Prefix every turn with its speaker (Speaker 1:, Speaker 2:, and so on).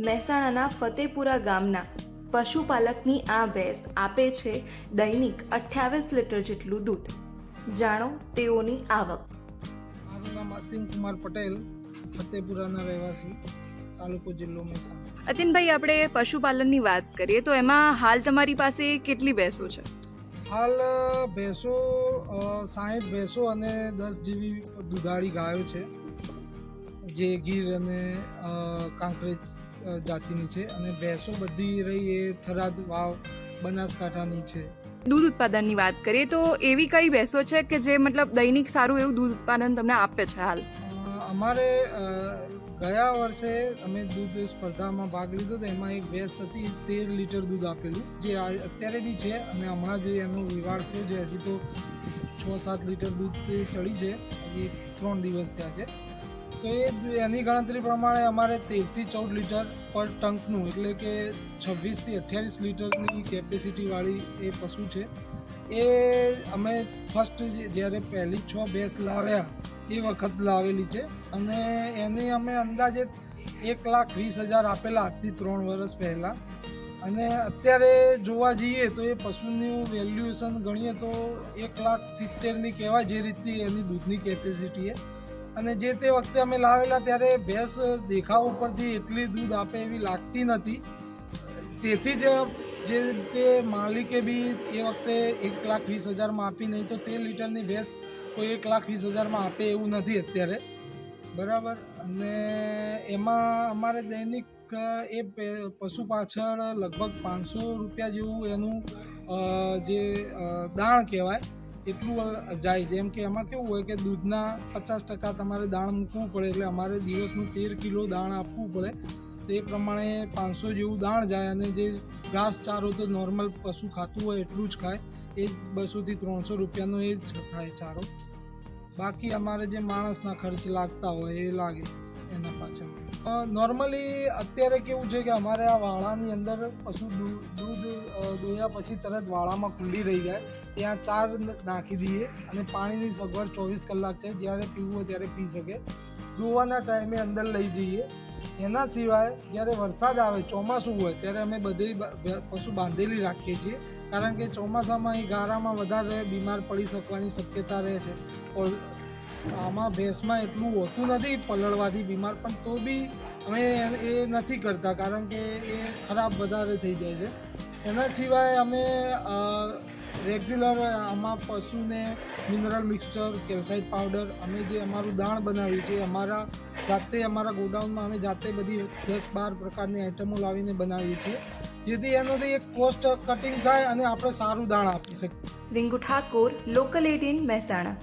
Speaker 1: મહેસાણાના ફતેપુરા ગામના પશુપાલકની આ ભેંસ આપે છે દૈનિક 28 લીટર જેટલું દૂધ. જાણો તેઓની આવક.
Speaker 2: મારું નામ અતિન કુમાર પટેલ, ફતેપુરાના રહેવાસી, તાલુકો જિલ્લો મહેસાણા.
Speaker 1: અતિનભાઈ, આપણે પશુપાલનની વાત કરીએ તો એમાં હાલ તમારી પાસે કેટલી ભેંસો છે?
Speaker 2: હાલ ભેંસો 60 ભેંસો અને 10 જેવી દુધાળી ગાયો છે, જે ગીર અને કાંકરેજ જાતિની છે. અને ભેંસો બધી રહી એ થરાદ વાવ બનાસકાંઠાની છે.
Speaker 1: દૂધ ઉત્પાદનની વાત કરીએ તો એવી કઈ ભેંસો છે કે જે મતલબ દૈનિક સારું એવું દૂધ ઉત્પાદન તમને આપે છે હાલ?
Speaker 2: અમારે ગયા વર્ષે અમે દૂધ સ્પર્ધામાં ભાગ લીધો તો એમાં એક ભેંસ હતી, 13 લીટર દૂધ આપેલું, જે અત્યારે બી છે. અને હમણાં જે એનો વિવાદ થયો છે, હજી તો 6-7 લીટર દૂધ ચડી છે, હજી 3 દિવસ થયા છે. તો એની ગણતરી પ્રમાણે અમારે 13 થી 14 લીટર પર ટંકનું, એટલે કે 26 થી 28 લીટરની કેપેસિટીવાળી એ પશુ છે. એ અમે ફર્સ્ટ જ્યારે પહેલી 6 ભેંસ લાવ્યા એ વખત લાવેલી છે. અને એની અમે અંદાજે 1,20,000 આપેલા આજથી 3 વર્ષ પહેલાં. અને અત્યારે જોવા જઈએ તો એ પશુનું વેલ્યુએશન ગણીએ તો 1,70,000ની કહેવાય, જે રીતની એની દૂધની કેપેસિટી છે. અને જે તે વખતે અમે લાવેલા ત્યારે ભેંસ દેખાવ ઉપરથી એટલી દૂધ આપે એવી લાગતી નથી. તેથી જ જે તે માલિકે બી એ વખતે 1,20,000માં આપી, નહીં તો 13 લીટરની ભેંસ કોઈ 1,20,000માં આપે એવું નથી અત્યારે, બરાબર. અને એમાં અમારે દૈનિક એ પશુ પાછળ લગભગ 500 રૂપિયા જેવું એનું જે દાણ કહેવાય એટલું જાય. જેમ કે એમાં કેવું હોય કે દૂધના 50% તમારે દાણ મૂકવું પડે, એટલે અમારે દિવસનું 13 કિલો દાણ આપવું પડે. તે પ્રમાણે 500 જેવું દાણ જાય. અને જે ઘાસ ચારો તો નોર્મલ પશુ ખાતું હોય એટલું જ ખાય, એ જ 200 થી 300 રૂપિયાનો એ જ થાય ચારો. બાકી અમારે જે માણસના ખર્ચ લાગતા હોય એ લાગે એના પાછળ. નોર્મલી અત્યારે કેવું છે કે અમારે આ વાળાની અંદર પશુ દૂધ દોયા પછી તરત વાળામાં કુંડી રહી જાય, ત્યાં ચાર નાખી દઈએ. અને પાણીની સગવડ 24 કલાક છે, જ્યારે પીવું હોય ત્યારે પી શકે. દોવાના ટાઈમે અંદર લઈ જઈએ. એના સિવાય જ્યારે વરસાદ આવે, ચોમાસું હોય, ત્યારે અમે બધી પશુ બાંધેલી રાખીએ છીએ, કારણ કે ચોમાસામાં અહીં ગારામાં વધારે બીમાર પડી શકવાની શક્યતા રહે છે. આમાં ભેંસમાં એટલું હોતું નથી પલળવાથી બીમાર, પણ તો બી અમે એ નથી કરતા, કારણ કે એ ખરાબ વધારે થઈ જાય છે. એના સિવાય અમે રેગ્યુલર આમાં પશુને મિનરલ મિક્સચર, કેલ્સાઇટ પાવડર, અમે જે અમારું દાણ બનાવીએ છીએ અમારા ગોડાઉનમાં અમે જાતે બધી 10-12 પ્રકારની આઇટમો લાવીને બનાવીએ છીએ, જેથી એનાથી એક કોસ્ટ કટિંગ થાય અને આપણે સારું દાણ આપી શકીએ.
Speaker 1: રિંકુ ઠાકોર, લોકલ 18, મહેસાણા.